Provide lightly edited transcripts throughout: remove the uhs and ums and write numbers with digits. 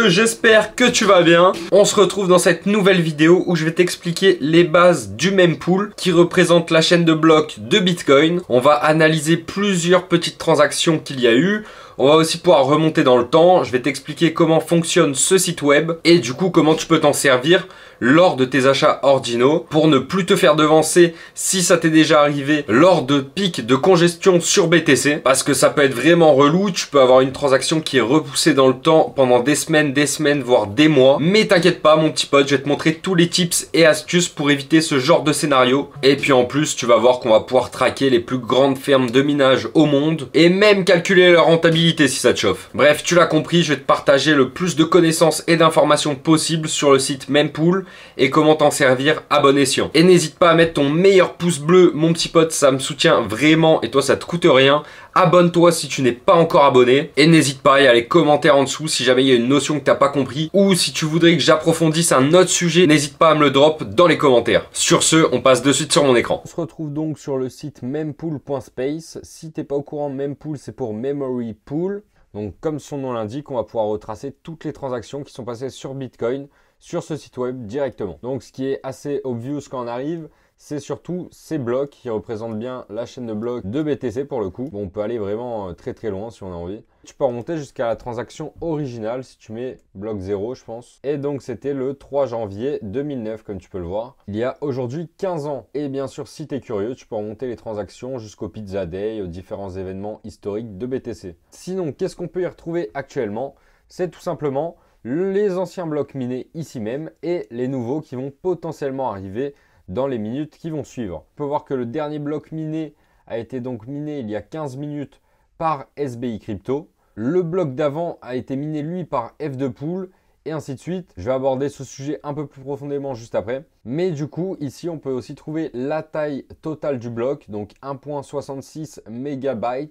que j'espère que tu vas bien. On se retrouve dans cette nouvelle vidéo où je vais t'expliquer les bases du mempool qui représente la chaîne de blocs de Bitcoin. On va analyser plusieurs petites transactions qu'il y a eu. On va aussi pouvoir remonter dans le temps. Je vais t'expliquer comment fonctionne ce site web et du coup comment tu peux t'en servir lors de tes achats Ordino pour ne plus te faire devancer si ça t'est déjà arrivé lors de pics de congestion sur BTC, parce que ça peut être vraiment relou. Tu peux avoir une transaction qui est repoussée dans le temps pendant des semaines, voire des mois. Mais t'inquiète pas mon petit pote, je vais te montrer tous les tips et astuces pour éviter ce genre de scénario. Et puis en plus, tu vas voir qu'on va pouvoir traquer les plus grandes fermes de minage au monde et même calculer leur rentabilité si ça te chauffe. Bref, tu l'as compris, je vais te partager le plus de connaissances et d'informations possibles sur le site Mempool et comment t'en servir à bon escient. Et n'hésite pas à mettre ton meilleur pouce bleu, mon petit pote, ça me soutient vraiment et toi ça te coûte rien. Abonne-toi si tu n'es pas encore abonné et n'hésite pas, il y a les commentaires en dessous si jamais il y a une notion que t'as pas compris ou si tu voudrais que j'approfondisse un autre sujet, n'hésite pas à me le drop dans les commentaires. Sur ce, on passe de suite sur mon écran. On se retrouve donc sur le site mempool.space. Si t'es pas au courant, Mempool c'est pour Memory Pool. Donc comme son nom l'indique, on va pouvoir retracer toutes les transactions qui sont passées sur Bitcoin sur ce site web directement. Donc ce qui est assez obvious quand on arrive, c'est surtout ces blocs qui représentent bien la chaîne de blocs de BTC pour le coup. Bon, on peut aller vraiment très loin si on a envie. Tu peux remonter jusqu'à la transaction originale si tu mets bloc 0 je pense. Et donc c'était le 3 janvier 2009 comme tu peux le voir. Il y a aujourd'hui 15 ans. Et bien sûr si tu es curieux, tu peux remonter les transactions jusqu'au Pizza Day, aux différents événements historiques de BTC. Sinon, qu'est-ce qu'on peut y retrouver actuellement? C'est tout simplement les anciens blocs minés ici même et les nouveaux qui vont potentiellement arriver dans les minutes qui vont suivre. On peut voir que le dernier bloc miné a été donc miné il y a 15 minutes par SBI Crypto. Le bloc d'avant a été miné lui par F2Pool et ainsi de suite. Je vais aborder ce sujet un peu plus profondément juste après. Mais du coup, ici, on peut aussi trouver la taille totale du bloc, donc 1.66 MB,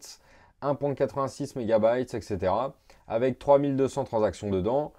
1.86 MB, etc. avec 3200 transactions dedans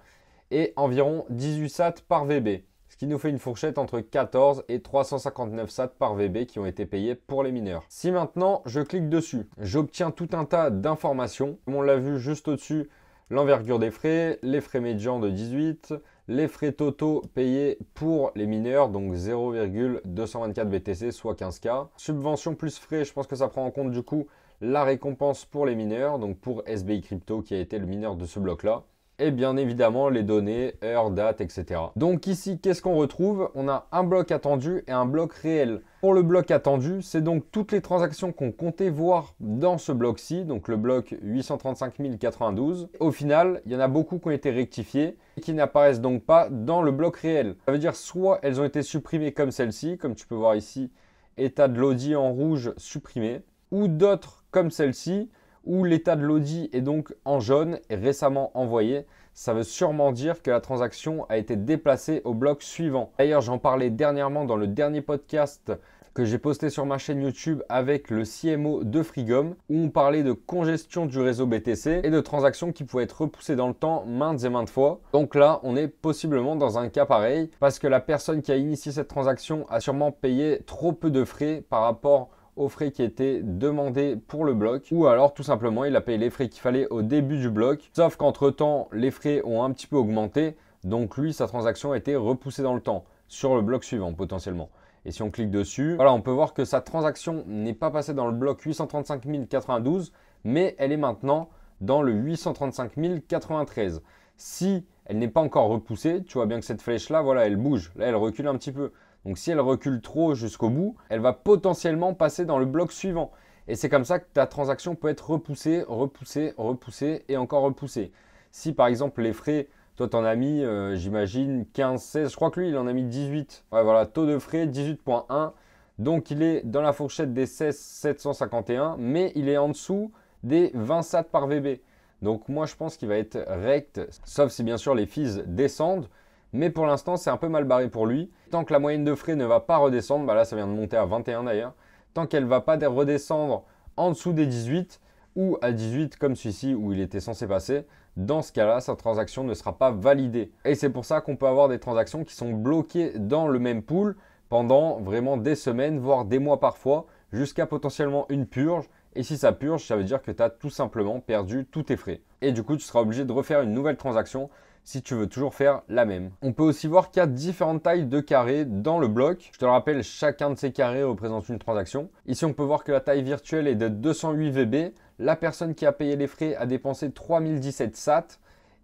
et environ 18 sats par VB. Ce qui nous fait une fourchette entre 14 et 359 sats par VB qui ont été payés pour les mineurs. Si maintenant je clique dessus, j'obtiens tout un tas d'informations. Comme on l'a vu juste au-dessus, l'envergure des frais, les frais médians de 18, les frais totaux payés pour les mineurs, donc 0,224 BTC, soit 15K. Subvention plus frais, je pense que ça prend en compte du coup la récompense pour les mineurs, donc pour SBI Crypto qui a été le mineur de ce bloc-là. Et bien évidemment les données, heure, date, etc. Donc ici, qu'est-ce qu'on retrouve? On a un bloc attendu et un bloc réel. Pour le bloc attendu, c'est donc toutes les transactions qu'on comptait voir dans ce bloc-ci, donc le bloc 835 092. Au final, il y en a beaucoup qui ont été rectifiées et qui n'apparaissent donc pas dans le bloc réel. Ça veut dire soit elles ont été supprimées comme celle-ci, comme tu peux voir ici, état de l'audit en rouge supprimé, ou d'autres comme celle-ci, où l'état de l'audit est donc en jaune et récemment envoyé. Ça veut sûrement dire que la transaction a été déplacée au bloc suivant. D'ailleurs, j'en parlais dernièrement dans le dernier podcast que j'ai posté sur ma chaîne YouTube avec le CMO de Frigom, où on parlait de congestion du réseau BTC et de transactions qui pouvaient être repoussées dans le temps maintes et maintes fois. Donc là, on est possiblement dans un cas pareil parce que la personne qui a initié cette transaction a sûrement payé trop peu de frais par rapport aux frais qui étaient demandés pour le bloc, ou alors tout simplement il a payé les frais qu'il fallait au début du bloc, sauf qu'entre temps les frais ont un petit peu augmenté, donc lui sa transaction a été repoussée dans le temps sur le bloc suivant potentiellement. Et si on clique dessus, voilà, on peut voir que sa transaction n'est pas passée dans le bloc 835 092, mais elle est maintenant dans le 835 093. Si elle n'est pas encore repoussée, tu vois bien que cette flèche là, voilà, elle bouge, là elle recule un petit peu. Donc si elle recule trop jusqu'au bout, elle va potentiellement passer dans le bloc suivant. Et c'est comme ça que ta transaction peut être repoussée, repoussée, repoussée et encore repoussée. Si par exemple les frais, toi tu en as mis, j'imagine 15, 16, je crois que lui il en a mis 18. Ouais voilà, taux de frais 18.1. Donc il est dans la fourchette des 16 751, mais il est en dessous des 20 sats par VB. Donc moi je pense qu'il va être rect, sauf si bien sûr les fees descendent. Mais pour l'instant, c'est un peu mal barré pour lui. Tant que la moyenne de frais ne va pas redescendre, bah là ça vient de monter à 21 d'ailleurs, tant qu'elle ne va pas redescendre en dessous des 18 ou à 18 comme celui-ci où il était censé passer, dans ce cas-là, sa transaction ne sera pas validée. Et c'est pour ça qu'on peut avoir des transactions qui sont bloquées dans le même pool pendant vraiment des semaines, voire des mois parfois, jusqu'à potentiellement une purge. Et si ça purge, ça veut dire que tu as tout simplement perdu tous tes frais. Et du coup, tu seras obligé de refaire une nouvelle transaction si tu veux toujours faire la même. On peut aussi voir qu'il y a différentes tailles de carrés dans le bloc. Je te le rappelle, chacun de ces carrés représente une transaction. Ici, on peut voir que la taille virtuelle est de 208 VB. La personne qui a payé les frais a dépensé 3017 SAT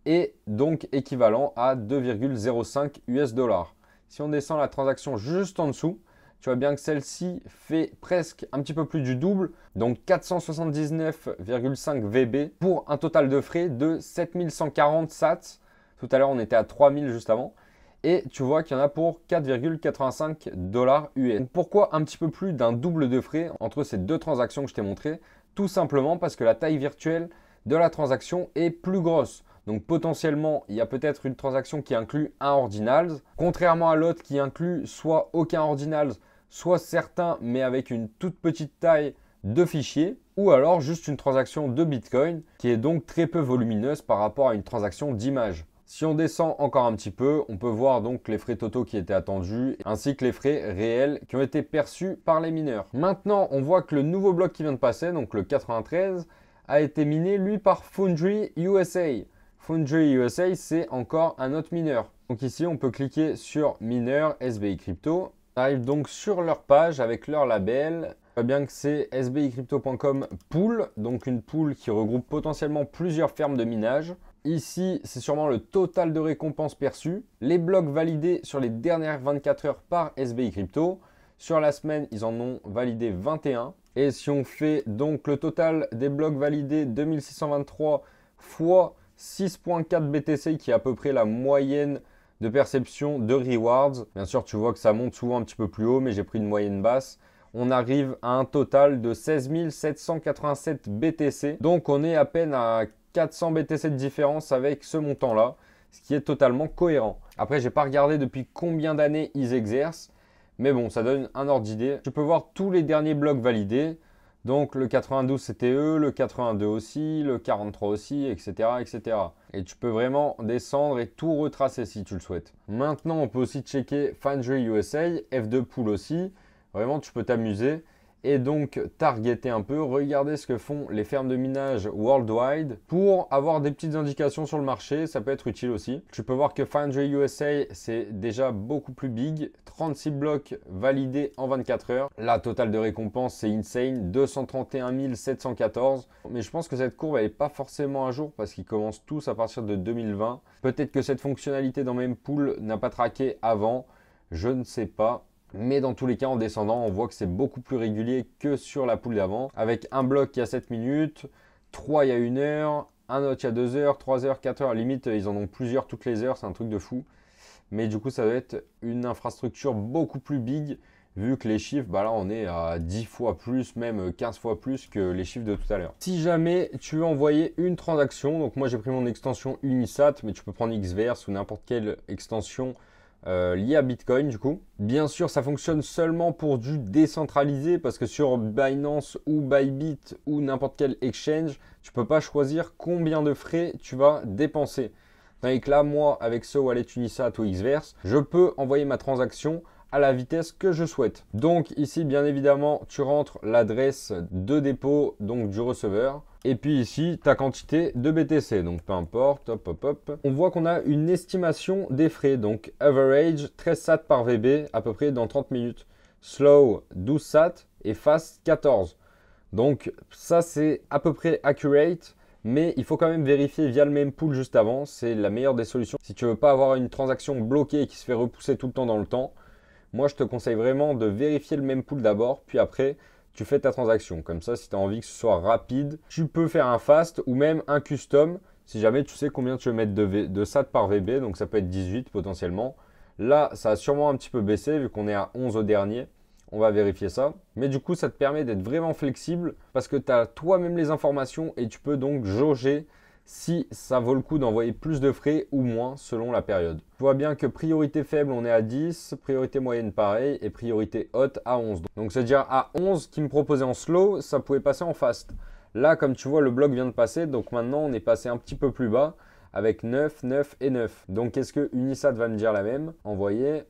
et donc équivalent à 2,05 US dollars. Si on descend la transaction juste en dessous, tu vois bien que celle-ci fait presque un petit peu plus du double, donc 479,5 VB pour un total de frais de 7140 SAT. Tout à l'heure, on était à 3000 juste avant. Et tu vois qu'il y en a pour 4,85 dollars US. Donc pourquoi un petit peu plus d'un double de frais entre ces deux transactions que je t'ai montrées? Tout simplement parce que la taille virtuelle de la transaction est plus grosse. Donc potentiellement, il y a peut-être une transaction qui inclut un ordinals, contrairement à l'autre qui inclut soit aucun ordinals, soit certains mais avec une toute petite taille de fichier, ou alors juste une transaction de Bitcoin qui est donc très peu volumineuse par rapport à une transaction d'image. Si on descend encore un petit peu, on peut voir donc les frais totaux qui étaient attendus ainsi que les frais réels qui ont été perçus par les mineurs. Maintenant, on voit que le nouveau bloc qui vient de passer, donc le 93, a été miné lui par Foundry USA. Foundry USA, c'est encore un autre mineur. Donc ici, on peut cliquer sur mineur SBI Crypto. On arrive donc sur leur page avec leur label. On voit bien que c'est sbicrypto.com pool, donc une pool qui regroupe potentiellement plusieurs fermes de minage. Ici, c'est sûrement le total de récompenses perçues. Les blocs validés sur les dernières 24 heures par SBI Crypto. Sur la semaine, ils en ont validé 21. Et si on fait donc le total des blocs validés 2623 fois 6.4 BTC, qui est à peu près la moyenne de perception de rewards. Bien sûr, tu vois que ça monte souvent un petit peu plus haut, mais j'ai pris une moyenne basse. On arrive à un total de 16 787 BTC. Donc, on est à peine à 400 BTC de différence avec ce montant-là, ce qui est totalement cohérent. Après, j'ai pas regardé depuis combien d'années ils exercent, mais bon, ça donne un ordre d'idée. Tu peux voir tous les derniers blocs validés. Donc le 92 c'était eux, le 82 aussi, le 43 aussi, etc., etc. Et tu peux vraiment descendre et tout retracer si tu le souhaites. Maintenant, on peut aussi checker Foundry USA, F2 Pool aussi. Vraiment, tu peux t'amuser et donc targeter un peu, regarder ce que font les fermes de minage worldwide pour avoir des petites indications sur le marché. Ça peut être utile aussi. Tu peux voir que Foundry USA, c'est déjà beaucoup plus big. 36 blocs validés en 24 heures. La totale de récompense, c'est insane. 231 714. Mais je pense que cette courbe, elle n'est pas forcément à jour parce qu'ils commencent tous à partir de 2020. Peut-être que cette fonctionnalité dans Mempool n'a pas traqué avant. Je ne sais pas. Mais dans tous les cas, en descendant, on voit que c'est beaucoup plus régulier que sur la pool d'avant. Avec un bloc qui a 7 minutes, 3 il y a 1 heure, un autre il y a 2 heures, 3 heures, 4 heures. Limite, ils en ont plusieurs toutes les heures, c'est un truc de fou. Mais du coup, ça doit être une infrastructure beaucoup plus big, vu que les chiffres, bah là, on est à 10 fois plus, même 15 fois plus que les chiffres de tout à l'heure. Si jamais tu veux envoyer une transaction, donc moi j'ai pris mon extension Unisat, mais tu peux prendre Xverse ou n'importe quelle extension lié à Bitcoin du coup. Bien sûr, ça fonctionne seulement pour du décentralisé parce que sur Binance ou Bybit ou n'importe quel exchange, tu peux pas choisir combien de frais tu vas dépenser. Tandis que là, moi, avec ce wallet Unisat ou Xverse, je peux envoyer ma transaction à la vitesse que je souhaite. Donc ici, bien évidemment, tu rentres l'adresse de dépôt donc du receveur. Et puis ici, ta quantité de BTC. Donc peu importe, hop, hop, hop. On voit qu'on a une estimation des frais. Donc average, 13 SAT par VB, à peu près dans 30 minutes. Slow, 12 SAT et fast, 14. Donc ça, c'est à peu près accurate. Mais il faut quand même vérifier via le mempool juste avant. C'est la meilleure des solutions. Si tu veux pas avoir une transaction bloquée qui se fait repousser tout le temps dans le temps, moi, je te conseille vraiment de vérifier le mempool d'abord, puis après, tu fais ta transaction. Comme ça, si tu as envie que ce soit rapide, tu peux faire un fast ou même un custom si jamais tu sais combien tu veux mettre de SAT par VB. Donc, ça peut être 18 potentiellement. Là, ça a sûrement un petit peu baissé vu qu'on est à 11 au dernier. On va vérifier ça. Mais du coup, ça te permet d'être vraiment flexible parce que tu as toi-même les informations et tu peux donc jauger si ça vaut le coup d'envoyer plus de frais ou moins selon la période. Tu vois bien que priorité faible, on est à 10, priorité moyenne pareil et priorité haute à 11. Donc c'est-à-dire à 11 qui me proposait en slow, ça pouvait passer en fast. Là, comme tu vois, le bloc vient de passer, donc maintenant on est passé un petit peu plus bas avec 9, 9 et 9. Donc est-ce que Unisat va me dire la même? Envoyer.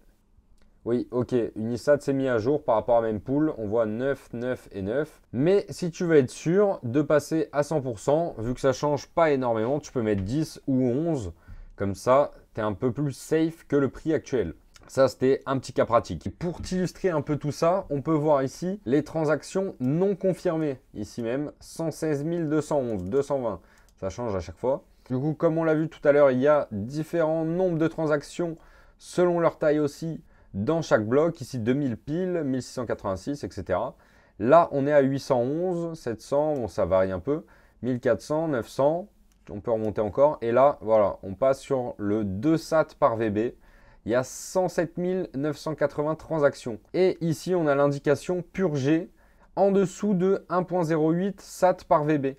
Oui, ok, Unisat s'est mis à jour par rapport à Mempool, on voit 9, 9 et 9. Mais si tu veux être sûr de passer à 100%, vu que ça change pas énormément, tu peux mettre 10 ou 11. Comme ça, tu es un peu plus safe que le prix actuel. Ça, c'était un petit cas pratique. Pour t'illustrer un peu tout ça, on peut voir ici les transactions non confirmées. Ici même, 116 211, 220. Ça change à chaque fois. Du coup, comme on l'a vu tout à l'heure, il y a différents nombres de transactions selon leur taille aussi dans chaque bloc. Ici, 2000 piles, 1686, etc. Là, on est à 811, 700, bon, ça varie un peu. 1400, 900, on peut remonter encore. Et là, voilà, on passe sur le 2 SAT par VB. Il y a 107 980 transactions. Et ici, on a l'indication purgée en dessous de 1.08 SAT par VB.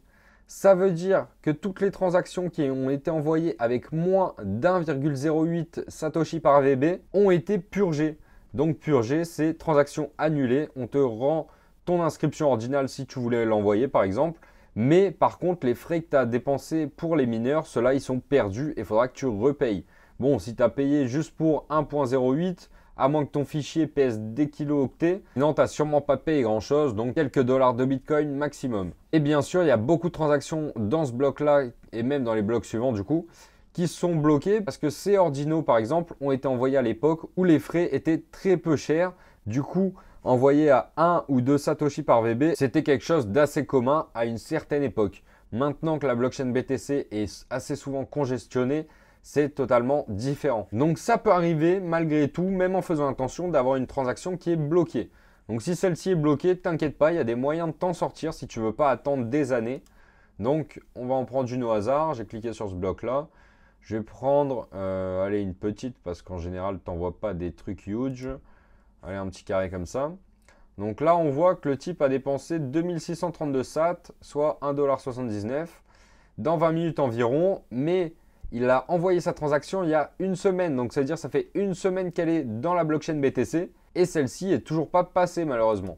Ça veut dire que toutes les transactions qui ont été envoyées avec moins d'1,08 Satoshi par VB ont été purgées. Donc purgées, c'est transaction annulée. On te rend ton inscription ordinale si tu voulais l'envoyer par exemple. Mais par contre, les frais que tu as dépensés pour les mineurs, ceux-là, ils sont perdus et il faudra que tu repayes. Bon, si tu as payé juste pour 1.08, à moins que ton fichier pèse des kilo-octets, non, tu n'as sûrement pas payé grand-chose, donc quelques dollars de Bitcoin maximum. Et bien sûr, il y a beaucoup de transactions dans ce bloc-là, et même dans les blocs suivants du coup, qui sont bloqués parce que ces ordinaux, par exemple, ont été envoyés à l'époque où les frais étaient très peu chers. Du coup, envoyer à 1 ou 2 Satoshi par VB, c'était quelque chose d'assez commun à une certaine époque. Maintenant que la blockchain BTC est assez souvent congestionnée, c'est totalement différent. Donc ça peut arriver malgré tout, même en faisant attention, d'avoir une transaction qui est bloquée. Donc si celle-ci est bloquée, t'inquiète pas, il y a des moyens de t'en sortir si tu ne veux pas attendre des années. Donc on va en prendre une au hasard, j'ai cliqué sur ce bloc-là. Je vais prendre, allez, une petite, parce qu'en général, tu n'envoies pas des trucs huge. Allez, un petit carré comme ça. Donc là, on voit que le type a dépensé 2632 SAT, soit 1,79$ dans 20 minutes environ, mais il a envoyé sa transaction il y a une semaine, donc ça veut dire que ça fait une semaine qu'elle est dans la blockchain BTC et celle-ci est toujours pas passée malheureusement.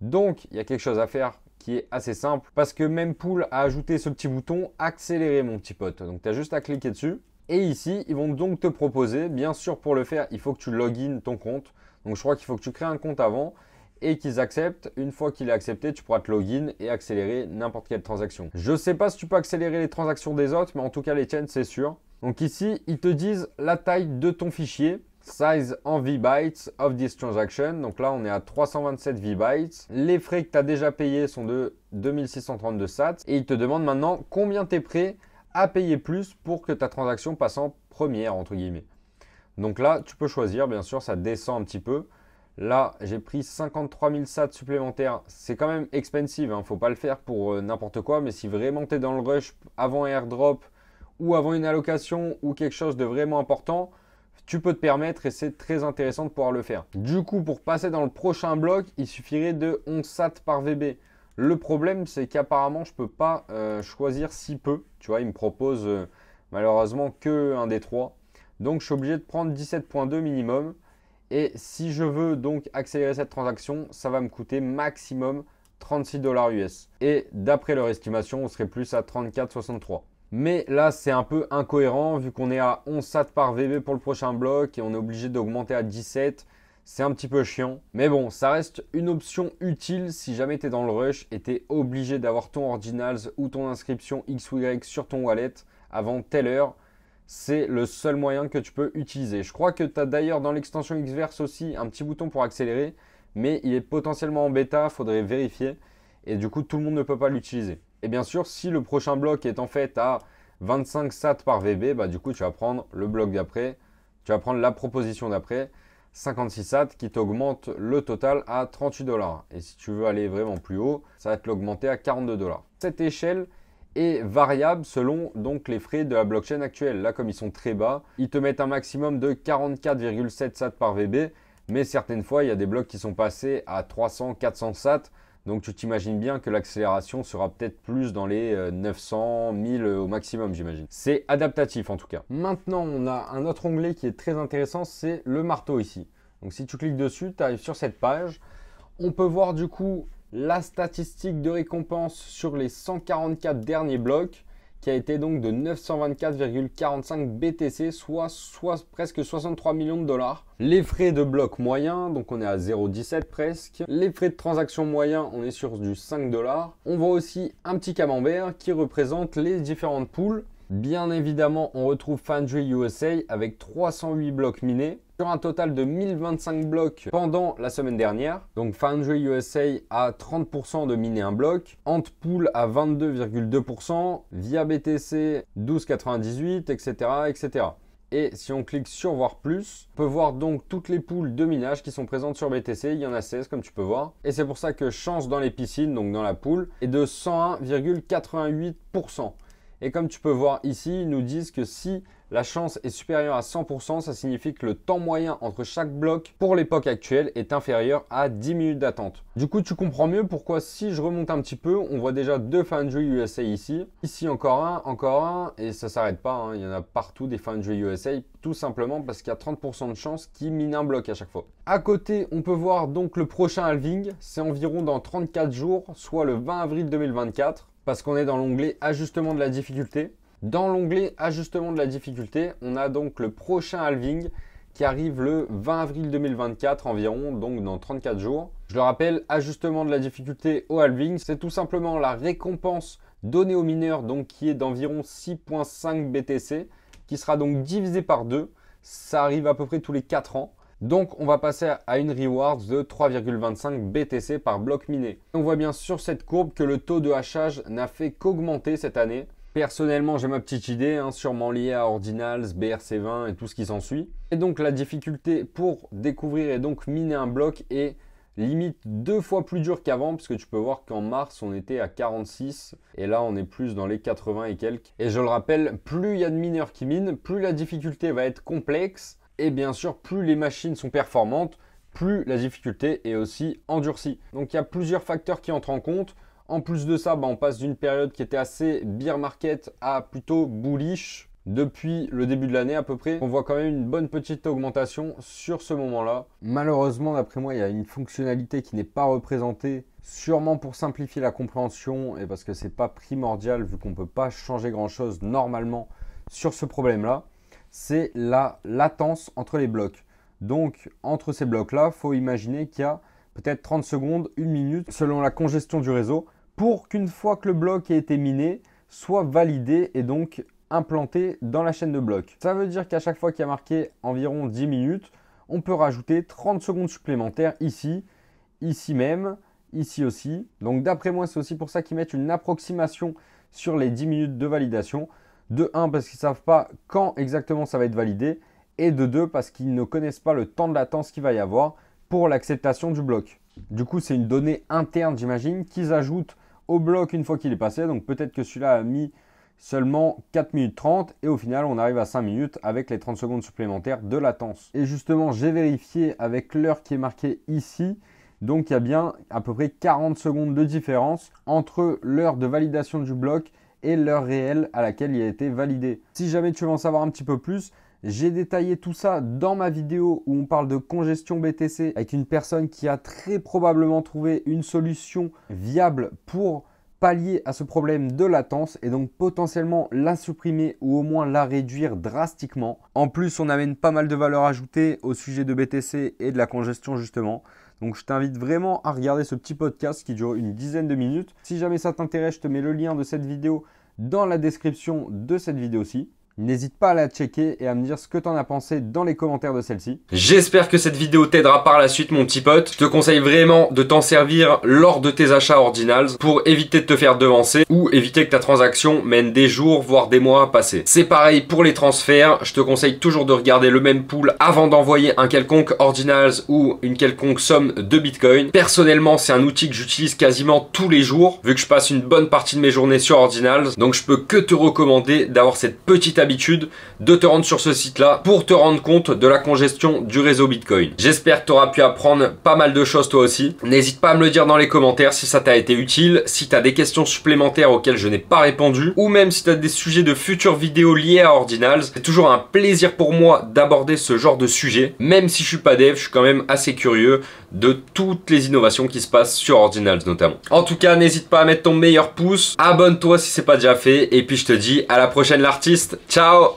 Donc il y a quelque chose à faire qui est assez simple parce que Mempool a ajouté ce petit bouton accélérer mon petit pote. Donc tu as juste à cliquer dessus et ici ils vont donc te proposer, bien sûr pour le faire il faut que tu login ton compte. Donc je crois qu'il faut que tu crées un compte avant et qu'ils acceptent. Une fois qu'il est accepté, tu pourras te login et accélérer n'importe quelle transaction. Je ne sais pas si tu peux accélérer les transactions des autres, mais en tout cas les tiennes, c'est sûr. Donc ici, ils te disent la taille de ton fichier, size en VBytes of this transaction. Donc là, on est à 327 VBytes. Les frais que tu as déjà payés sont de 2632 SAT. Et ils te demandent maintenant combien tu es prêt à payer plus pour que ta transaction passe en première, entre guillemets. Donc là, tu peux choisir, bien sûr, ça descend un petit peu. Là, j'ai pris 53 000 SAT supplémentaires. C'est quand même expensive, hein. Faut pas le faire pour n'importe quoi. Mais si vraiment tu es dans le rush avant un airdrop ou avant une allocation ou quelque chose de vraiment important, tu peux te permettre et c'est très intéressant de pouvoir le faire. Du coup, pour passer dans le prochain bloc, il suffirait de 11 SAT par VB. Le problème, c'est qu'apparemment, je ne peux pas choisir si peu. Tu vois, il me propose malheureusement que un des trois. Donc, je suis obligé de prendre 17.2 minimum. Et si je veux donc accélérer cette transaction, ça va me coûter maximum 36 $ US. Et d'après leur estimation, on serait plus à 34,63. Mais là, c'est un peu incohérent vu qu'on est à 11 SAT par VB pour le prochain bloc et on est obligé d'augmenter à 17. C'est un petit peu chiant. Mais bon, ça reste une option utile si jamais tu es dans le rush et tu es obligé d'avoir ton ordinals ou ton inscription XY sur ton wallet avant telle heure. C'est le seul moyen que tu peux utiliser. Je crois que tu as d'ailleurs dans l'extension Xverse aussi un petit bouton pour accélérer, mais il est potentiellement en bêta, il faudrait vérifier. Et du coup, tout le monde ne peut pas l'utiliser. Et bien sûr, si le prochain bloc est en fait à 25 SAT par VB, bah du coup, tu vas prendre le bloc d'après, tu vas prendre la proposition d'après, 56 SAT qui t'augmente le total à 38 $. Et si tu veux aller vraiment plus haut, ça va te l'augmenter à 42 $. Cette échelle est variable selon donc les frais de la blockchain actuelle. Là, comme ils sont très bas, ils te mettent un maximum de 44,7 SAT par VB, mais certaines fois, il y a des blocs qui sont passés à 300, 400 SAT. Donc, tu t'imagines bien que l'accélération sera peut-être plus dans les 900, 1000 au maximum, j'imagine. C'est adaptatif en tout cas. Maintenant, on a un autre onglet qui est très intéressant, c'est le marteau ici. Donc, si tu cliques dessus, tu arrives sur cette page. On peut voir du coup la statistique de récompense sur les 144 derniers blocs qui a été donc de 924,45 BTC, soit presque 63 millions de dollars. Les frais de bloc moyen, donc on est à 0,17 presque. Les frais de transaction moyen, on est sur du 5 $. On voit aussi un petit camembert qui représente les différentes poules. Bien évidemment, on retrouve Foundry USA avec 308 blocs minés sur un total de 1025 blocs pendant la semaine dernière. Donc Foundry USA a 30% de miné un bloc, Antpool à 22,2%, via BTC 12,98, etc., etc. Et si on clique sur voir plus, on peut voir donc toutes les pools de minage qui sont présentes sur BTC. Il y en a 16 comme tu peux voir. Et c'est pour ça que chance dans les piscines, donc dans la pool, est de 101,88%. Et comme tu peux voir ici, ils nous disent que si la chance est supérieure à 100%, ça signifie que le temps moyen entre chaque bloc pour l'époque actuelle est inférieur à 10 minutes d'attente. Du coup, tu comprends mieux pourquoi si je remonte un petit peu, on voit déjà 2 Foundry USA ici. Ici encore un, et ça s'arrête pas, hein. Il y en a partout des Foundry USA, tout simplement parce qu'il y a 30% de chance qui mine un bloc à chaque fois. À côté, on peut voir donc le prochain halving, c'est environ dans 34 jours, soit le 20 avril 2024. Parce qu'on est dans l'onglet ajustement de la difficulté. Dans l'onglet ajustement de la difficulté, on a donc le prochain halving qui arrive le 20 avril 2024 environ, donc dans 34 jours. Je le rappelle, ajustement de la difficulté au halving, c'est tout simplement la récompense donnée aux mineurs, donc qui est d'environ 6,5 BTC, qui sera donc divisé par 2. Ça arrive à peu près tous les 4 ans. Donc on va passer à une reward de 3,25 BTC par bloc miné. On voit bien sur cette courbe que le taux de hachage n'a fait qu'augmenter cette année. Personnellement, j'ai ma petite idée, hein, sûrement liée à Ordinals, BRC20 et tout ce qui s'ensuit. Et donc la difficulté pour découvrir et donc miner un bloc est limite 2 fois plus dur qu'avant, puisque tu peux voir qu'en mars on était à 46 et là on est plus dans les 80 et quelques. Et je le rappelle, plus il y a de mineurs qui minent, plus la difficulté va être complexe. Et bien sûr, plus les machines sont performantes, plus la difficulté est aussi endurcie. Donc il y a plusieurs facteurs qui entrent en compte. En plus de ça, on passe d'une période qui était assez bear market à plutôt bullish depuis le début de l'année à peu près. On voit quand même une bonne petite augmentation sur ce moment-là. Malheureusement, d'après moi, il y a une fonctionnalité qui n'est pas représentée, sûrement pour simplifier la compréhension et parce que c'est pas primordial vu qu'on ne peut pas changer grand-chose normalement sur ce problème-là. C'est la latence entre les blocs. Donc, entre ces blocs-là, il faut imaginer qu'il y a peut-être 30 secondes, 1 minute, selon la congestion du réseau, pour qu'une fois que le bloc ait été miné, soit validé et donc implanté dans la chaîne de blocs. Ça veut dire qu'à chaque fois qu'il y a marqué environ 10 minutes, on peut rajouter 30 secondes supplémentaires ici, ici même, ici aussi. Donc, d'après moi, c'est aussi pour ça qu'ils mettent une approximation sur les 10 minutes de validation. De 1 parce qu'ils ne savent pas quand exactement ça va être validé et de 2 parce qu'ils ne connaissent pas le temps de latence qu'il va y avoir pour l'acceptation du bloc. Du coup, c'est une donnée interne, j'imagine, qu'ils ajoutent au bloc une fois qu'il est passé. Donc peut-être que celui-là a mis seulement 4 minutes 30 et au final, on arrive à 5 minutes avec les 30 secondes supplémentaires de latence. Et justement, j'ai vérifié avec l'heure qui est marquée ici. Donc il y a bien à peu près 40 secondes de différence entre l'heure de validation du bloc et l'heure réelle à laquelle il a été validé. Si jamais tu veux en savoir un petit peu plus, j'ai détaillé tout ça dans ma vidéo où on parle de congestion BTC avec une personne qui a très probablement trouvé une solution viable pour pallier à ce problème de latence et donc potentiellement la supprimer ou au moins la réduire drastiquement. En plus, on amène pas mal de valeur ajoutée au sujet de BTC et de la congestion justement. Donc je t'invite vraiment à regarder ce petit podcast qui dure une dizaine de minutes. Si jamais ça t'intéresse, je te mets le lien de cette vidéo dans la description de cette vidéo-ci. N'hésite pas à la checker et à me dire ce que tu en as pensé dans les commentaires de celle-ci. J'espère que cette vidéo t'aidera par la suite mon petit pote. Je te conseille vraiment de t'en servir lors de tes achats Ordinals pour éviter de te faire devancer ou éviter que ta transaction mène des jours voire des mois à passer. C'est pareil pour les transferts, je te conseille toujours de regarder le même pool avant d'envoyer un quelconque Ordinals ou une quelconque somme de Bitcoin. Personnellement, c'est un outil que j'utilise quasiment tous les jours vu que je passe une bonne partie de mes journées sur Ordinals. Donc je peux que te recommander d'avoir cette petite habitude de te rendre sur ce site-là pour te rendre compte de la congestion du réseau Bitcoin. J'espère que tu auras pu apprendre pas mal de choses toi aussi. N'hésite pas à me le dire dans les commentaires si ça t'a été utile, si tu as des questions supplémentaires auxquelles je n'ai pas répondu ou même si tu as des sujets de futures vidéos liées à Ordinals. C'est toujours un plaisir pour moi d'aborder ce genre de sujet. Même si je suis pas dev, je suis quand même assez curieux de toutes les innovations qui se passent sur Ordinals notamment. En tout cas, n'hésite pas à mettre ton meilleur pouce, abonne-toi si c'est pas déjà fait et puis je te dis à la prochaine l'artiste. Ciao!